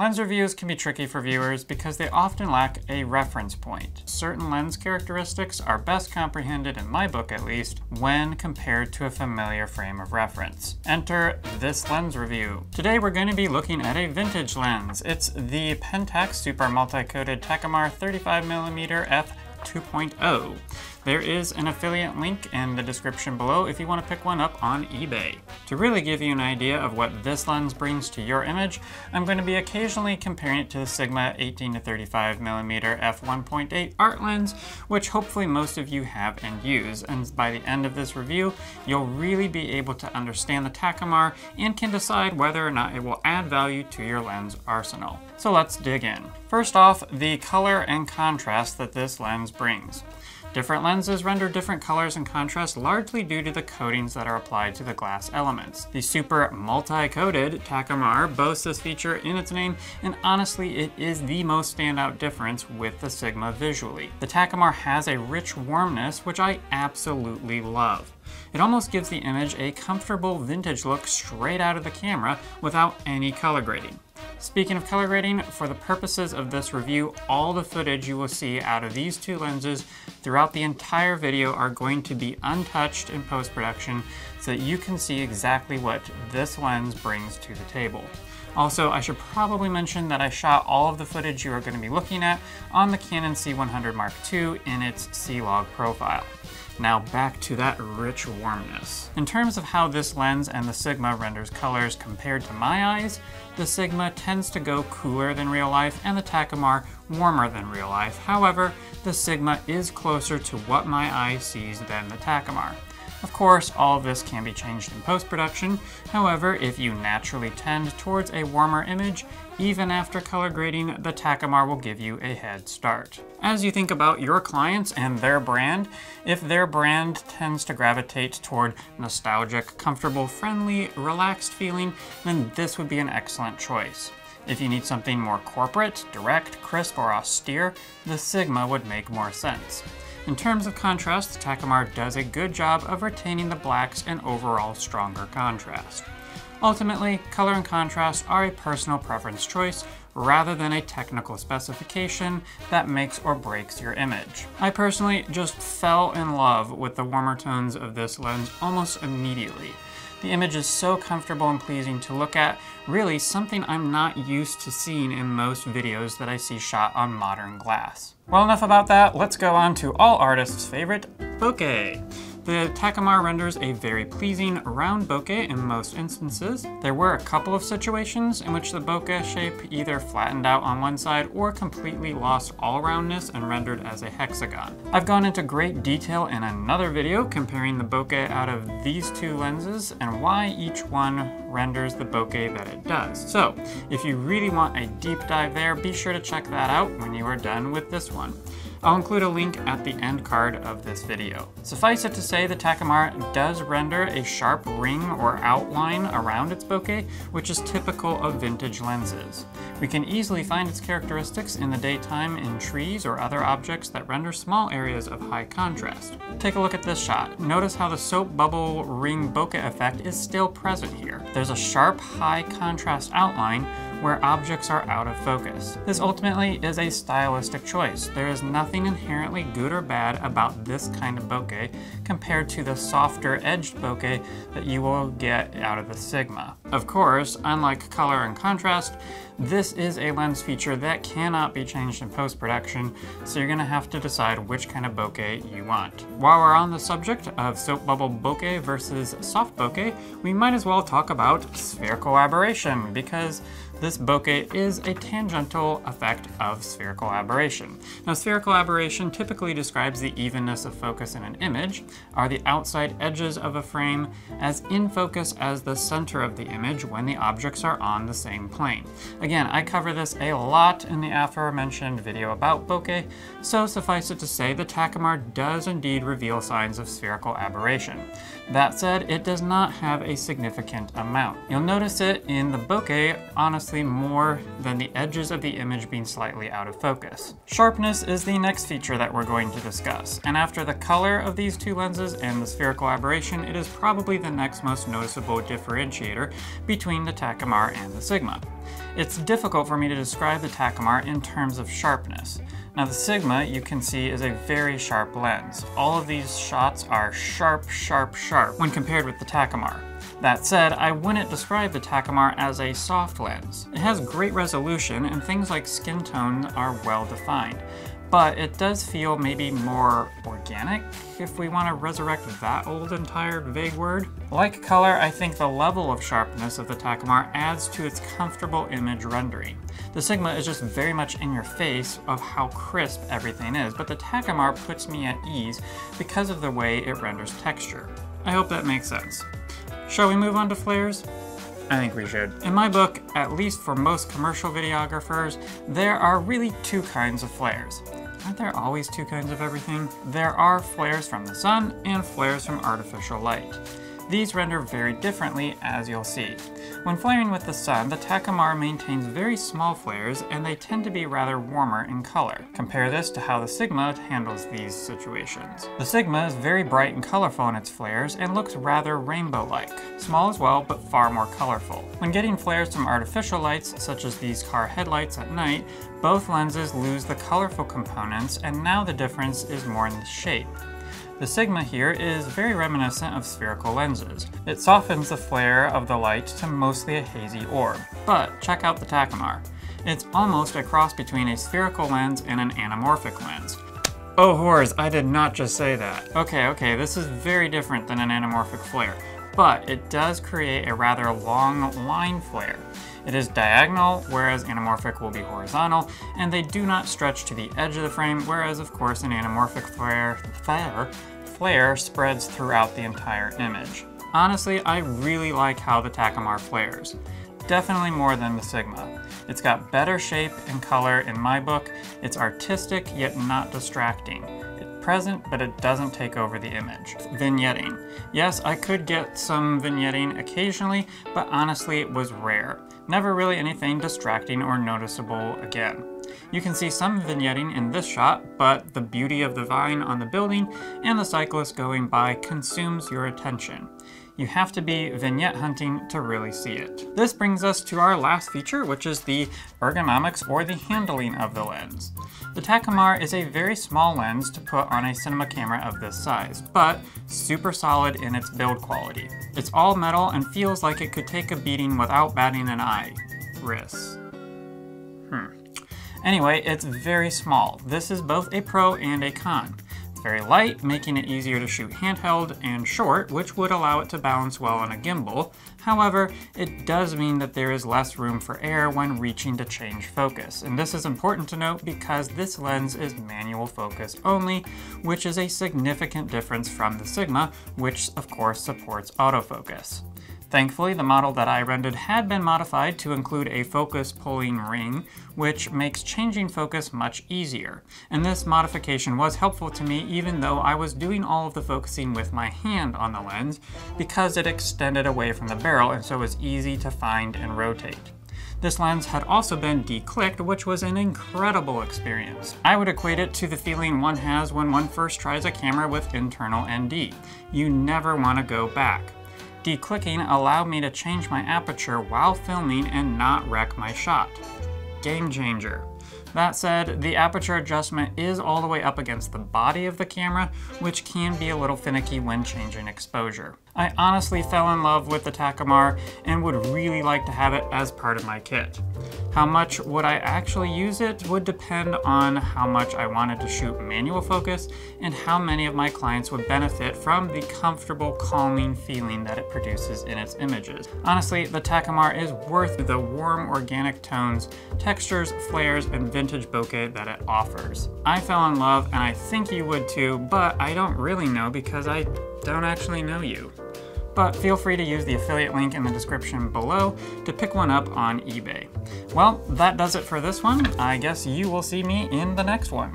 Lens reviews can be tricky for viewers because they often lack a reference point. Certain lens characteristics are best comprehended, in my book at least, when compared to a familiar frame of reference. Enter this lens review. Today we're going to be looking at a vintage lens. It's the Pentax Super Multi-Coated Takumar 35mm f2.0. There is an affiliate link in the description below if you want to pick one up on eBay. To really give you an idea of what this lens brings to your image, I'm going to be occasionally comparing it to the Sigma 18-35mm f1.8 art lens, which hopefully most of you have and use, and by the end of this review, you'll really be able to understand the Takumar and can decide whether or not it will add value to your lens arsenal. So let's dig in. First off, the color and contrast that this lens brings. Different lenses render different colors and contrast largely due to the coatings that are applied to the glass elements. The Super Multi-Coated Takumar boasts this feature in its name, and honestly it is the most standout difference with the Sigma visually. The Takumar has a rich warmness, which I absolutely love. It almost gives the image a comfortable vintage look straight out of the camera without any color grading. Speaking of color grading, for the purposes of this review, all the footage you will see out of these two lenses throughout the entire video are going to be untouched in post-production so that you can see exactly what this lens brings to the table. Also, I should probably mention that I shot all of the footage you are going to be looking at on the Canon C100 Mark II in its C-Log profile. Now back to that rich warmness. In terms of how this lens and the Sigma renders colors compared to my eyes, the Sigma tends to go cooler than real life and the Takumar warmer than real life. However, the Sigma is closer to what my eye sees than the Takumar. Of course, all of this can be changed in post-production. However, if you naturally tend towards a warmer image, even after color grading, the Takumar will give you a head start. As you think about your clients and their brand, if their brand tends to gravitate toward nostalgic, comfortable, friendly, relaxed feeling, then this would be an excellent choice. If you need something more corporate, direct, crisp, or austere, the Sigma would make more sense. In terms of contrast, the Takumar does a good job of retaining the blacks and overall stronger contrast. Ultimately, color and contrast are a personal preference choice rather than a technical specification that makes or breaks your image. I personally just fell in love with the warmer tones of this lens almost immediately. The image is so comfortable and pleasing to look at, really something I'm not used to seeing in most videos that I see shot on modern glass. Well, enough about that, let's go on to all artists' favorite, bokeh. The Takumar renders a very pleasing round bokeh in most instances. There were a couple of situations in which the bokeh shape either flattened out on one side or completely lost all roundness and rendered as a hexagon. I've gone into great detail in another video comparing the bokeh out of these two lenses and why each one renders the bokeh that it does. So if you really want a deep dive there, be sure to check that out when you are done with this one. I'll include a link at the end card of this video. Suffice it to say, the Takumar does render a sharp ring or outline around its bokeh, which is typical of vintage lenses. We can easily find its characteristics in the daytime in trees or other objects that render small areas of high contrast. Take a look at this shot. Notice how the soap bubble ring bokeh effect is still present here. There's a sharp, high contrast outline where objects are out of focus. This ultimately is a stylistic choice. There is nothing inherently good or bad about this kind of bokeh compared to the softer edged bokeh that you will get out of the Sigma. Of course, unlike color and contrast, this is a lens feature that cannot be changed in post-production, so you're gonna have to decide which kind of bokeh you want. While we're on the subject of soap bubble bokeh versus soft bokeh, we might as well talk about spherical aberration, because this bokeh is a tangential effect of spherical aberration. Now, spherical aberration typically describes the evenness of focus in an image. Are the outside edges of a frame as in focus as the center of the image when the objects are on the same plane? Again, I cover this a lot in the aforementioned video about bokeh, so suffice it to say the Takumar does indeed reveal signs of spherical aberration. That said, it does not have a significant amount. You'll notice it in the bokeh, honestly, obviously, more than the edges of the image being slightly out of focus. Sharpness is the next feature that we're going to discuss, and after the color of these two lenses and the spherical aberration, it is probably the next most noticeable differentiator between the Takumar and the Sigma. It's difficult for me to describe the Takumar in terms of sharpness. Now the Sigma, you can see, is a very sharp lens. All of these shots are sharp, sharp, sharp when compared with the Takumar. That said, I wouldn't describe the Takumar as a soft lens. It has great resolution and things like skin tone are well defined, but it does feel maybe more organic, if we want to resurrect that old and tired vague word. Like color, I think the level of sharpness of the Takumar adds to its comfortable image rendering. The Sigma is just very much in your face of how crisp everything is, but the Takumar puts me at ease because of the way it renders texture. I hope that makes sense. Shall we move on to Flairs? I think we should. In my book, at least for most commercial videographers, there are really two kinds of flares. Aren't there always two kinds of everything? There are flares from the sun and flares from artificial light. These render very differently, as you'll see. When flaring with the sun, the Takumar maintains very small flares and they tend to be rather warmer in color. Compare this to how the Sigma handles these situations. The Sigma is very bright and colorful in its flares and looks rather rainbow-like. Small as well, but far more colorful. When getting flares from artificial lights, such as these car headlights at night, both lenses lose the colorful components, and now the difference is more in the shape. The Sigma here is very reminiscent of spherical lenses. It softens the flare of the light to mostly a hazy orb. But check out the Takumar. It's almost a cross between a spherical lens and an anamorphic lens. Oh horrors, I did not just say that. Okay, this is very different than an anamorphic flare, but it does create a rather long line flare. It is diagonal, whereas anamorphic will be horizontal, and they do not stretch to the edge of the frame, whereas of course an anamorphic flare spreads throughout the entire image. Honestly, I really like how the Takumar flares. Definitely more than the Sigma. It's got better shape and color in my book. It's artistic, yet not distracting. It's present, but it doesn't take over the image. Vignetting. Yes, I could get some vignetting occasionally, but honestly it was rare. Never really anything distracting or noticeable again. You can see some vignetting in this shot, but the beauty of the vine on the building and the cyclist going by consumes your attention. You have to be vignette hunting to really see it. This brings us to our last feature, which is the ergonomics or the handling of the lens. The Takumar is a very small lens to put on a cinema camera of this size, but super solid in its build quality. It's all metal and feels like it could take a beating without batting an eye. Wrists. Anyway, it's very small. This is both a pro and a con. It's very light, making it easier to shoot handheld, and short, which would allow it to balance well on a gimbal. However, it does mean that there is less room for error when reaching to change focus. And this is important to note because this lens is manual focus only, which is a significant difference from the Sigma, which of course supports autofocus. Thankfully, the model that I rendered had been modified to include a focus pulling ring, which makes changing focus much easier. And this modification was helpful to me even though I was doing all of the focusing with my hand on the lens because it extended away from the barrel and so it was easy to find and rotate. This lens had also been declicked, which was an incredible experience. I would equate it to the feeling one has when one first tries a camera with internal ND. You never want to go back. Declicking allowed me to change my aperture while filming and not wreck my shot. Game changer. That said, the aperture adjustment is all the way up against the body of the camera, which can be a little finicky when changing exposure. I honestly fell in love with the Takumar and would really like to have it as part of my kit. How much would I actually use it would depend on how much I wanted to shoot manual focus and how many of my clients would benefit from the comfortable, calming feeling that it produces in its images. Honestly, the Takumar is worth the warm, organic tones, textures, flares, and vintage bokeh that it offers. I fell in love, and I think you would too, but I don't really know because I don't actually know you. But feel free to use the affiliate link in the description below to pick one up on eBay. Well, that does it for this one. I guess you will see me in the next one.